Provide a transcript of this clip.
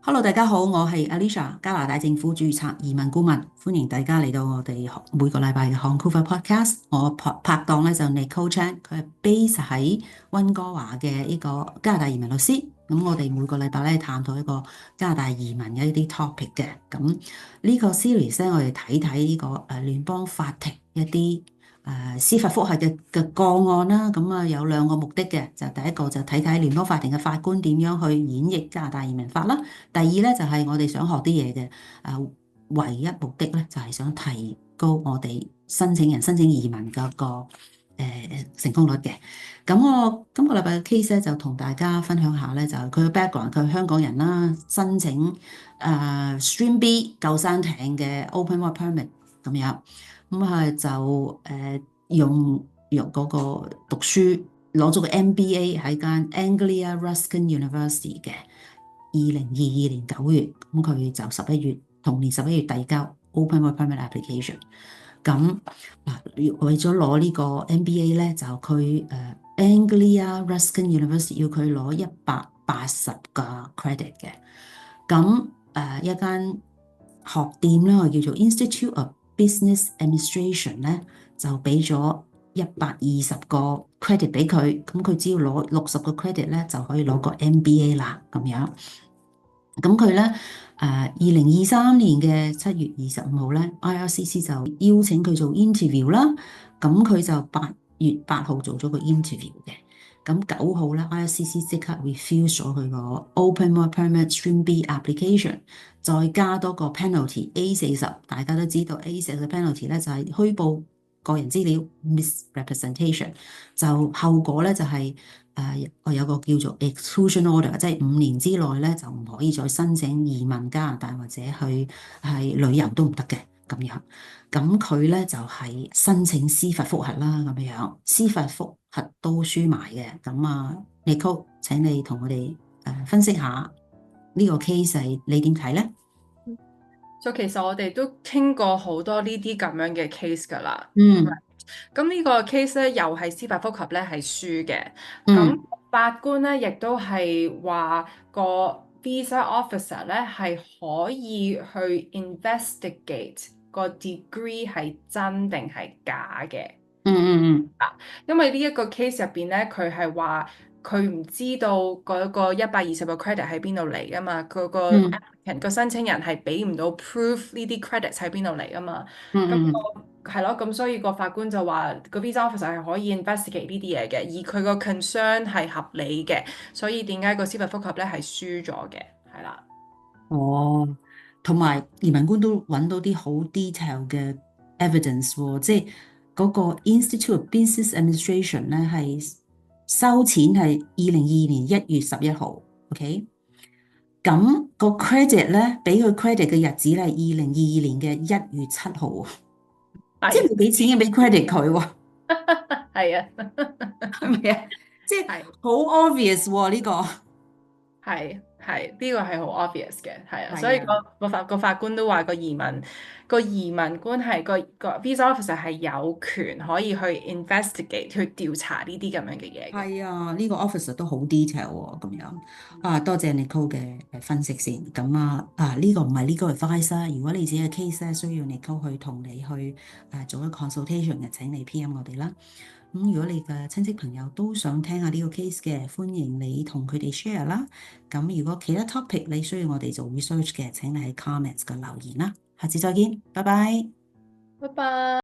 Hello，大家好，我係 Alicia，加拿大政府註冊移民顧問，歡迎大家嚟到我哋每個禮拜嘅 Vancouver Podcast。我拍檔咧就 Nicole Chan，佢係 base 喺溫哥華嘅呢個加拿大移民律師。咁我哋每個禮拜咧探討一個加拿大移民嘅一啲 topic 嘅。咁呢個 series 咧，我哋睇呢個聯邦法庭一啲司法覆核嘅個案啦，咁有兩個目的嘅，就第一個就睇睇聯邦法庭嘅法官點樣去演繹加拿大移民法啦。第二咧就係我哋想學啲嘢嘅，唯一目的咧就係想提高我哋申請人申請移民嘅個成功率嘅。咁我今個禮拜嘅 case 咧就同大家分享下咧，就係佢嘅 background，佢係香港人啦，申請Stream B 救生艇嘅 Open Work Permit 咁樣。咁就用嗰個讀書攞咗個 MBA 喺間 Anglia Ruskin University 嘅2022年9月，咁佢就同年11月遞交 Open Work Permit Application。咁為咗攞呢個 MBA 咧，就佢Anglia Ruskin University 要佢攞180個 credit 嘅。咁一間學店咧，我叫做 Institute of Business Administration 咧，就俾咗120個 credit 俾佢，咁佢只要攞60個 credit 咧，就可以攞個 MBA 啦，咁樣。咁佢咧2023年嘅7月25號咧，IRCC 就邀請佢做 interview 啦，咁佢就8月8號做咗個 interview 嘅。咁9號咧，IRCC 即刻 refuse 咗佢個 Open Work Permit Stream B application，再加多個 penalty A40。大家都知道 A40 嘅 penalty 咧就係虛報個人資料 misrepresentation， 就後果咧就係我有個叫做 exclusion order，即係5年之內咧就唔可以再申請移民加拿大或者去係旅遊都唔得嘅咁樣。咁佢咧就係申請司法覆核啦咁樣，司法覆核都輸埋嘅。咁Nicole，請你同我哋分析下呢個 case 你點睇咧？其實我哋都傾過好多呢啲咁樣嘅 case 㗎啦。嗯咁呢個 case 咧，又係司法覆核咧係輸嘅。咁嗯法官咧亦都係話個 visa officer 咧係可以去 investigate 個 degree 係真定係假嘅。嗯嗯因為呢一個 case 入邊咧，佢係話佢唔知道嗰個120個 credit 喺邊度嚟噶嘛，佢個嗯 applicant 個申請人係俾唔到 proof 呢啲 credits 喺邊度嚟噶嘛。咁嗯嗯係咯，咁所以個法官就話個 visa officer 係可以 investigate 呢啲嘢嘅，而佢個 concern 係合理嘅，所以點解個司法覆核咧係輸咗嘅？係啦。哦，同埋移民官都揾到啲好 detail 嘅 evidence 喎，即係嗰個 Institute of Business Administration 咧係收錢係2022年1月11號，OK？咁個 credit 咧，俾佢 credit 嘅日子咧係2022年嘅1月7號喎，即係係你俾錢嘅俾 credit 佢喎，係啊，係咪啊？即係係。好 obvious 喎呢個。係呢個係好 obvious 嘅，係啊，所以係啊。個法官都話個移民官係個 visa officer 係有權可以去 investigate 去調查呢啲咁樣嘅嘢嘅。係啊，呢個 officer 都好 detail 喎，咁樣多謝 Nicole 嘅分析先。咁呢個唔係呢個 advice 啦。如果你自己嘅 case 咧需要 Nicole 去同你去做一個 consultation 嘅，請你 PM 我哋啦。咁如果你嘅親戚朋友都想聽下呢個 case 嘅，歡迎你同佢哋 share 啦。咁如果其他 topic 你需要我哋做 research 嘅，請你喺 comments 嘅留言啦。下次再見，拜拜。拜拜。